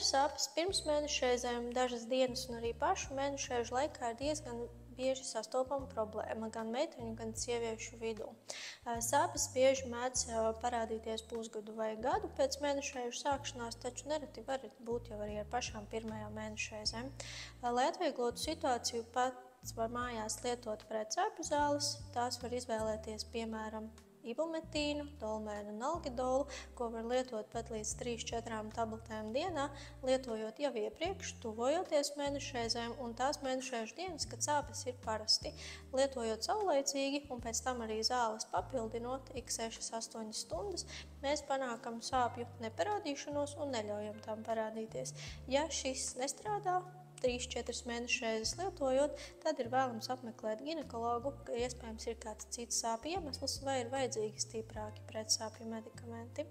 sāpes pirms mēnešreizēm, dažas dienas un arī pašu mēnešreižu laikā ir diezgan bieži sastopama problēma gan meiteņu, gan sieviešu vidū. Sāpes bieži mēdz parādīties pusgadu vai gadu pēc mēnešreižu sākšanās, taču nereti var būt jau arī ar pašām pirmajām mēnešreizēm. Lai atvieglotu situāciju, pats var mājās lietot pretsāpju zāles. Tās var izvēlēties, piemēram, ibumetīnu, dolmēnu un algidolu, ko var lietot pat līdz 3-4 tabletēm dienā, lietojot jau iepriekš, tuvojoties mēnešreizēm un tās mēnešreižu dienas, kad sāpes ir parasti. Lietojot saulaicīgi un pēc tam arī zāles papildinot ik 6-8 stundas, mēs panākam sāpju neparādīšanos un neļaujam tām parādīties. Ja šis nestrādā, 3-4 mēnešreizes lietojot, tad ir vēlams apmeklēt ginekologu, ka iespējams ir kāds cits sāpju iemesls vai ir vajadzīgi stiprāki pretsāpju medikamenti.